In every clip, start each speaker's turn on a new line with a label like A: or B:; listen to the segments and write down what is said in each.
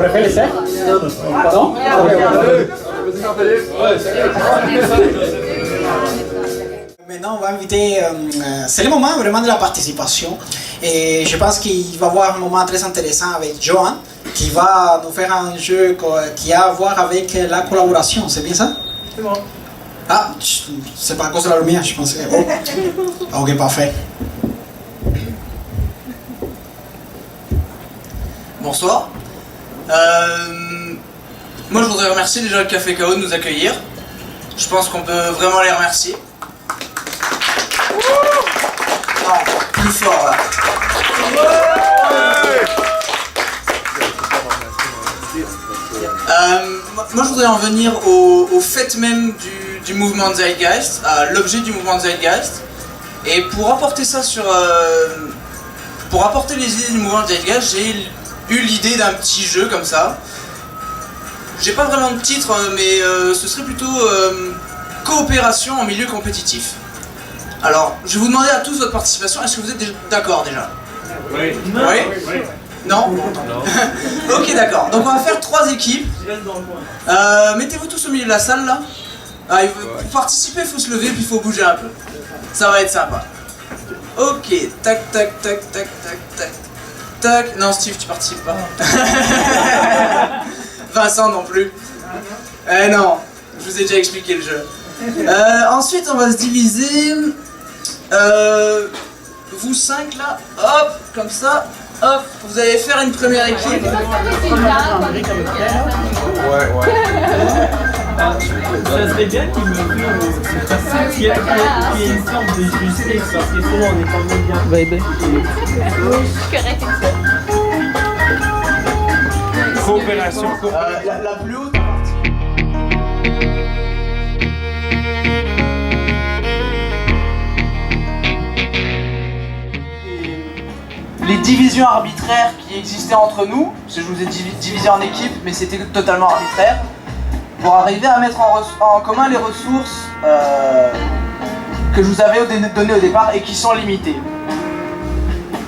A: préfère les secs? Pardon? Maintenant, on va inviter, c'est le moment vraiment de la participation et je pense qu'il va y avoir un moment très intéressant avec Johan qui va nous faire un jeu qui a à voir avec la collaboration, c'est bien ça?
B: C'est bon.
A: Ah, c'est pas à cause de la lumière, je pensais. Oh. Ok, parfait.
B: Bonsoir. Moi je voudrais remercier déjà le Café KO de nous accueillir. Je pense qu'on peut vraiment les remercier. Non, plus fort là. Moi je voudrais en venir au fait même du mouvement Zeitgeist, à l'objet du mouvement Zeitgeist. Et pour apporter ça pour apporter les idées du mouvement Zeitgeist, j'ai eu l'idée d'un petit jeu comme ça. J'ai pas vraiment de titre, mais ce serait plutôt coopération en milieu compétitif. Alors, je vais vous demander à tous votre participation. Est-ce que vous êtes d'accord déjà?
C: Oui.
B: Oui. Non? Non. Ok, d'accord. Donc on va faire 3 équipes. Mettez-vous tous au milieu de la salle là. Pour participer, il faut se lever puis il faut bouger un peu. Ça va être sympa. Ok, tac, tac, tac, tac, tac, tac, tac. Non, Steve, tu participes pas. Vincent non plus. Non, je vous ai déjà expliqué le jeu. Ensuite, on va se diviser. Vous 5 là, hop, comme ça, hop. Vous allez faire une première équipe.
C: Ouais.
D: Ça serait bien qu'il me dise qu'il y ait une sorte de justice parce que sinon on est quand même bien.
E: Baby.
F: Oui, je suis correcte avec ça.
C: Coopération.
B: La plus haute. Les divisions arbitraires qui existaient entre nous, parce que je vous ai divisé en équipes, mais c'était totalement arbitraire, pour arriver à mettre en commun les ressources que je vous avais données au départ et qui sont limitées.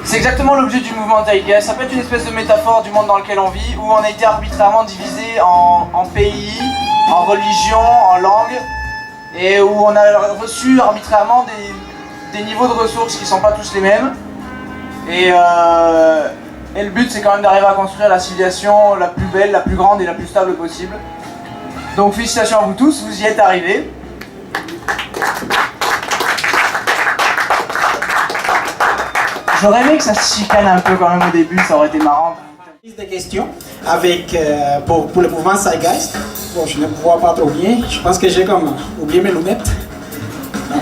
B: C'est exactement l'objet du mouvement Zeitgeist. Ça peut être une espèce de métaphore du monde dans lequel on vit, où on a été arbitrairement divisé en pays, en religion, en langue, et où on a reçu arbitrairement des niveaux de ressources qui ne sont pas tous les mêmes. Et le but, c'est quand même d'arriver à construire la civilisation la plus belle, la plus grande et la plus stable possible. Donc félicitations à vous tous, vous y êtes arrivés. J'aurais aimé que ça se chicane un peu quand même au début, ça aurait été marrant.
A: Des questions avec, pour le mouvement Zeitgeist. Bon, je ne vois pas trop bien. Je pense que j'ai comme oublié mes lunettes. Non.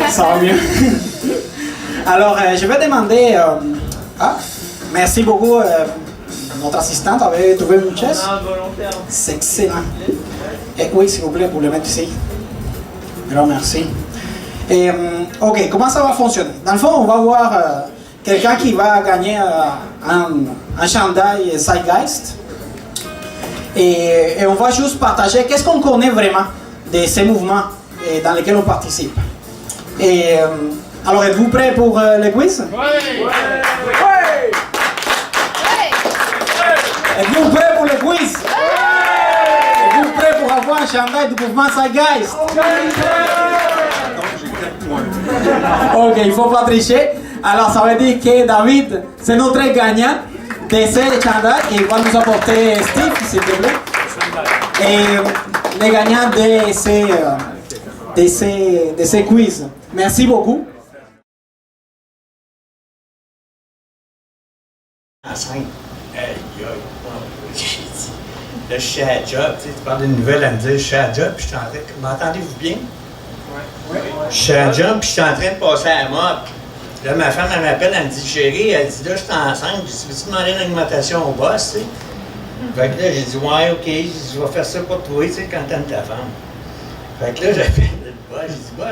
A: Ça va mieux. Alors, je vais demander... merci beaucoup. Notre assistante avait trouvé une chaise. C'est excellent. Et oui, s'il vous plaît, pour le mettre ici. Alors, merci. Et, ok, comment ça va fonctionner? Dans le fond, on va voir quelqu'un qui va gagner un chandail Zeitgeist. Et on va juste partager qu'est-ce qu'on connaît vraiment de ces mouvements dans lesquels on participe. Et alors, êtes-vous prêts pour le quiz? Oui! Êtes-vous prêts pour le quiz? Êtes-vous prêts pour avoir un chandail du mouvement Zeitgeist? Ok, il ne faut pas tricher. Alors, ça veut dire que David, c'est notre gagnant de ce chandail et il va nous apporter Steve, s'il te plaît. Et les gagnants de ces quiz. Merci beaucoup.
G: Enceinte. Là, je suis à la job, tu parles d'une nouvelle, elle me dit, je suis à la job, puis je suis en train de... M'entendez-vous bien? Oui. Je suis à la job, puis je suis en train de passer à la mop. Là, ma femme, elle m'appelle, elle me dit, chérie, elle dit, là, je suis enceinte, je dis, veux-tu demander une augmentation au boss, tu sais? Fait que là, j'ai dit, ouais, ok, je vais faire ça pour toi, tu sais, quand t'aimes ta femme. Fait que là, j'appelle le boss,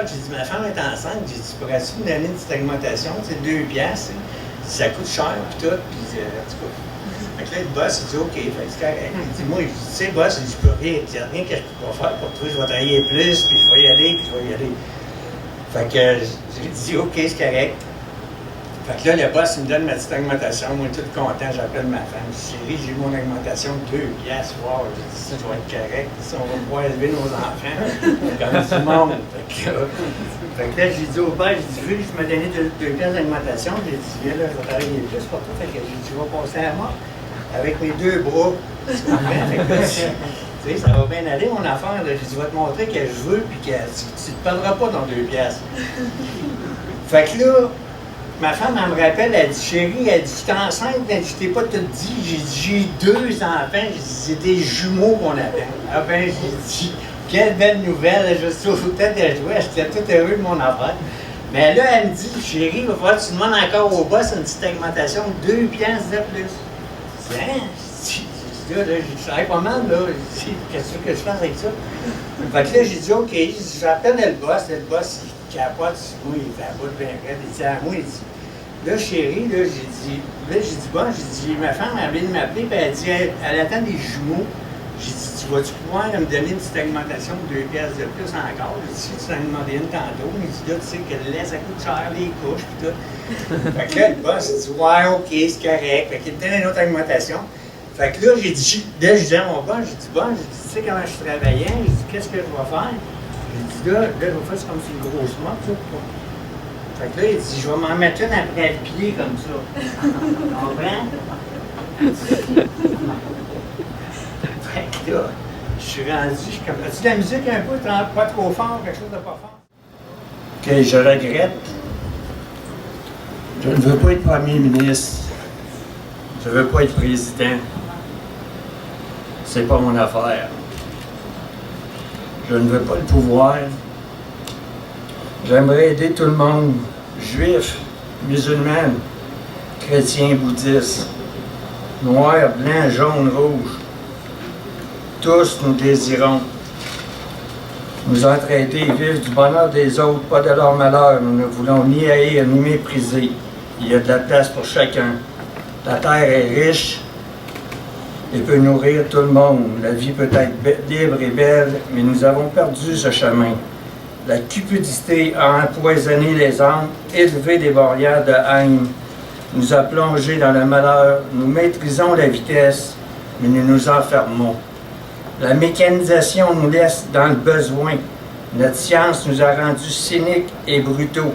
G: j'ai dit, ma femme est enceinte, j'ai dit, pourrais-tu me donner une petite augmentation, tu sais, 2 piastres, ça coûte cher, puis tout, puis en tout cas. Fait que là, le boss, il dit, OK, fait que c'est correct. Il dit, moi, tu sais, boss, je peux rien, il n'y a rien que je peux pas faire pour toi, je vais travailler plus, puis je vais y aller, puis je vais y aller. Fait que j'ai dit, OK, c'est correct. Fait que là, le boss, il me donne ma petite augmentation. Moi, tout content, j'appelle ma femme. Je dis, chérie, j'ai eu mon augmentation de 2 piastres. Wow, j'ai dit, ça doit être correct. Si on va pouvoir élever nos enfants comme du monde. Fait que là, j'ai dit au père, j'ai dit, vu que je m'ai donné 2 piastres d'augmentation, j'ai dit, viens là, je vais travailler plus pour toi. Fait que j'ai dit, tu vas passer à moi avec mes 2 bras. Fait que, tu sais, ça va bien aller, mon affaire. J'ai dit, je vais te montrer que je veux, puis que tu te perdras pas dans 2 piastres. Fait que là, ma femme, elle me rappelle, elle dit, chérie, elle dit, tu es enceinte, elle dit, je t'ai pas tout dit. J'ai dit, j'ai 2 enfants, j'ai dit, c'est des jumeaux qu'on appelle. Ah ben, j'ai dit, quelle belle nouvelle, je suis au tête de jouer, j'étais tout heureux de mon affaire. Mais là, elle me dit, chérie, il va falloir que tu demandes encore au boss une petite augmentation de 2 piastres de plus. Je dis, hein? Là, je savais pas mal, là. Je dis, qu'est-ce que je fais avec ça? Fait que là, j'ai dit, OK, j'appelle le boss, il capote sur moi, il fait la boule bien raide, il dit à moi, il dit, là, chérie, là, j'ai dit, bon, j'ai dit, ma femme, elle vient de m'appeler, puis elle dit, elle attend des jumeaux. J'ai dit, tu vas-tu pouvoir me donner une petite augmentation de 2 piastres de plus encore? J'ai dit, tu t'en demandé une tantôt, mais il dit, là, tu sais que le lait, ça coûte cher, les couches, puis tout. Fait que là, le boss, il dit, ouais, OK, c'est correct. Fait qu'il me donne une autre augmentation. Fait que là, j'ai dit, là, je dis à mon boss, j'ai dit, bon, j'ai dit, tu sais comment je travaillais? J'ai dit, qu'est-ce que je vais faire? J'ai dit, là, je vais faire comme si une grosse motte, ça. Fait que là, il dit, je vais m'en mettre une après le pied, comme ça. Tu comprends? Fait que là, je suis rendu, je suis comme, as-tu de la musique un peu, pas trop fort, quelque chose de pas fort? Que je regrette. Je ne veux pas être premier ministre. Je ne veux pas être président. C'est pas mon affaire. Je ne veux pas le pouvoir. J'aimerais aider tout le monde, juifs, musulmans, chrétiens, bouddhistes, noirs, blancs, jaunes, rouges. Tous nous désirons nous entraider, vivre du bonheur des autres, pas de leur malheur. Nous ne voulons ni haïr ni mépriser. Il y a de la place pour chacun. La terre est riche et peut nourrir tout le monde. La vie peut être libre et belle, mais nous avons perdu ce chemin. La cupidité a empoisonné les âmes, élevé des barrières de haine, nous a plongés dans le malheur. Nous maîtrisons la vitesse, mais nous nous enfermons. La mécanisation nous laisse dans le besoin. Notre science nous a rendus cyniques et brutaux.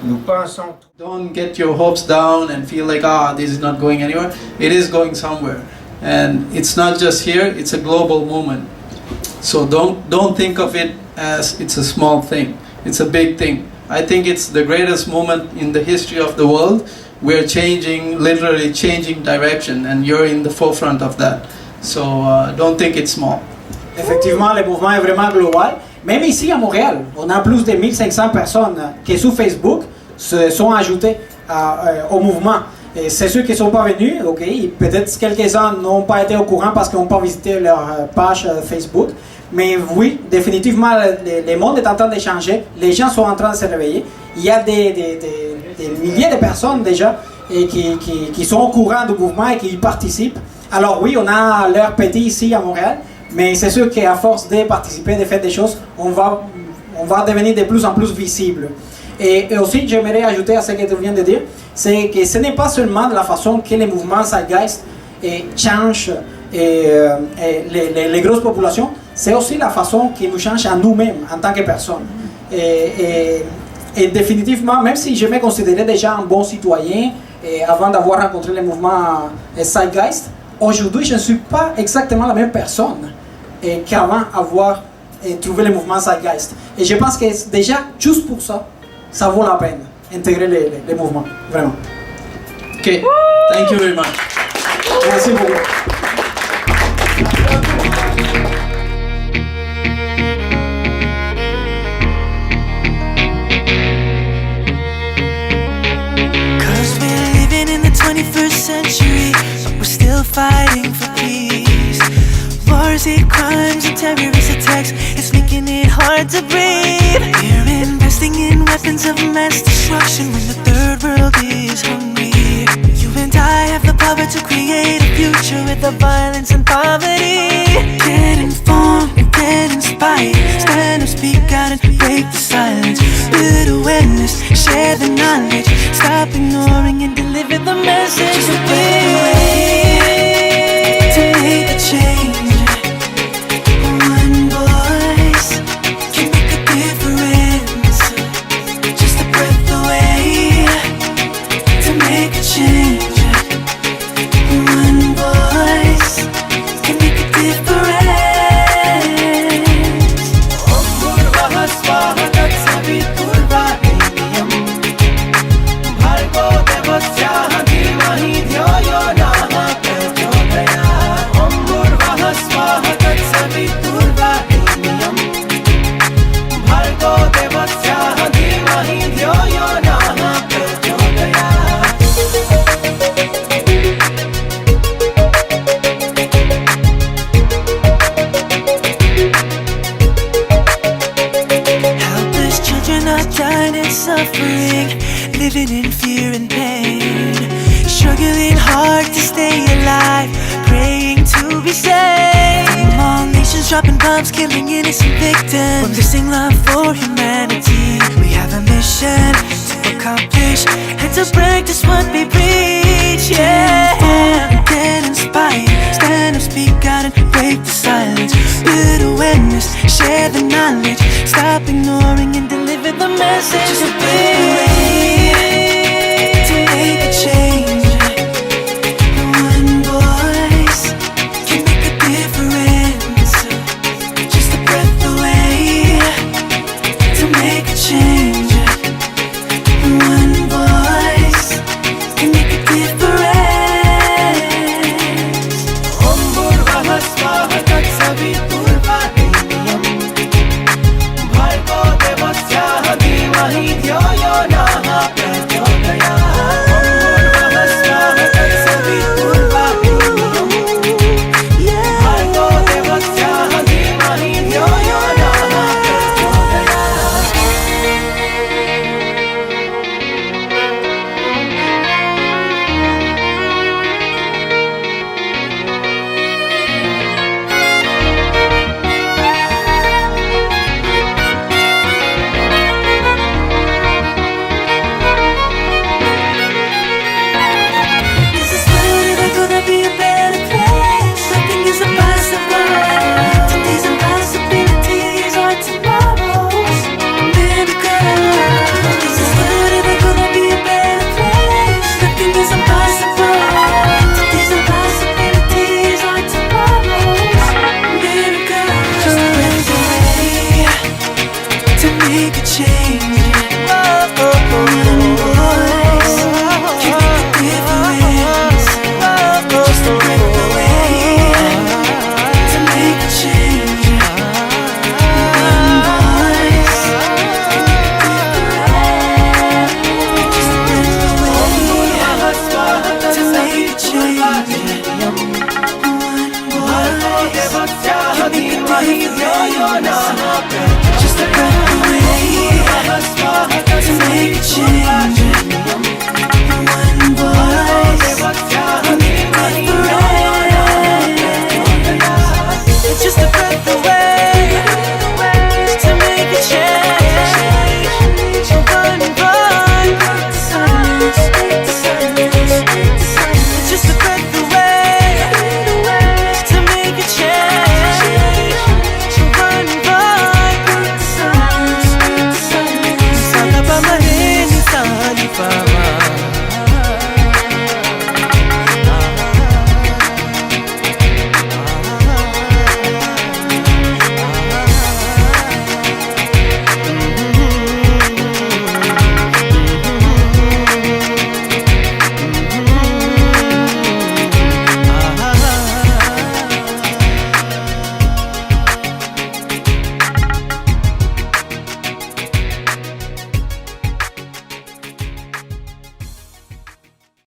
G: Nous pensons...
E: Don't get your hopes down and feel like, this is not going anywhere. It is going somewhere. And it's not just here, it's a global movement. So don't think of it as it's a small thing. It's a big thing. I think it's the greatest moment in the history of the world. We're changing, literally changing direction, and you're in the forefront of that. So don't think it's small.
A: Effectivement, le mouvement est vraiment global. Même ici à Montréal, on a plus de 1500 personnes qui sur Facebook se sont ajoutées au mouvement. Et c'est ceux qui ne sont pas venus, ok, peut-être quelques-uns n'ont pas été au courant parce qu'ils n'ont pas visité leur page Facebook. Mais oui, définitivement, le monde est en train de changer. Les gens sont en train de se réveiller. Il y a des milliers de personnes déjà et qui sont au courant du mouvement et qui y participent. Alors oui, on a l'heure petit ici à Montréal, mais c'est sûr qu'à force de participer, de faire des choses, on va devenir de plus en plus visible. Et aussi, j'aimerais ajouter à ce que tu viens de dire, c'est que ce n'est pas seulement de la façon que les mouvements Zeitgeist changent les grosses populations, c'est aussi la façon qui nous change à nous-mêmes en tant que personnes. Et définitivement, même si je me considérais déjà un bon citoyen avant d'avoir rencontré le mouvement Zeitgeist, aujourd'hui je ne suis pas exactement la même personne qu'avant avoir trouvé le mouvement Zeitgeist. Et je pense que déjà, juste pour ça, ça vaut la peine d'intégrer les mouvements, vraiment.
E: Okay, thank you very much.
A: Merci beaucoup.
H: Cause we're living in the 21st century, but we're still fighting for peace. Wars, hate crimes, and terrorist attacks, it's making it hard to breathe. We're investing in weapons of mass destruction when the third world is hungry. You and I have the power to create a future with the violence and poverty. Get informed and get inspired. Stand up, speak out and break the silence. Build awareness, share the knowledge. Stop ignoring message away. To make a change, one voice can make a difference. Just a breath away. To make a change, one voice can make a difference. Helpless children are dying and suffering, living in fear and pain, struggling hard to stay alive, praying to be saved. All nations dropping bombs, killing innocent victims. We're missing love for humanity. We have a mission to accomplish and to practice what we preach. Yeah, get inspired, stand up, speak out and break the silence. Build awareness, share the knowledge, stop ignoring and deliver the message of peace.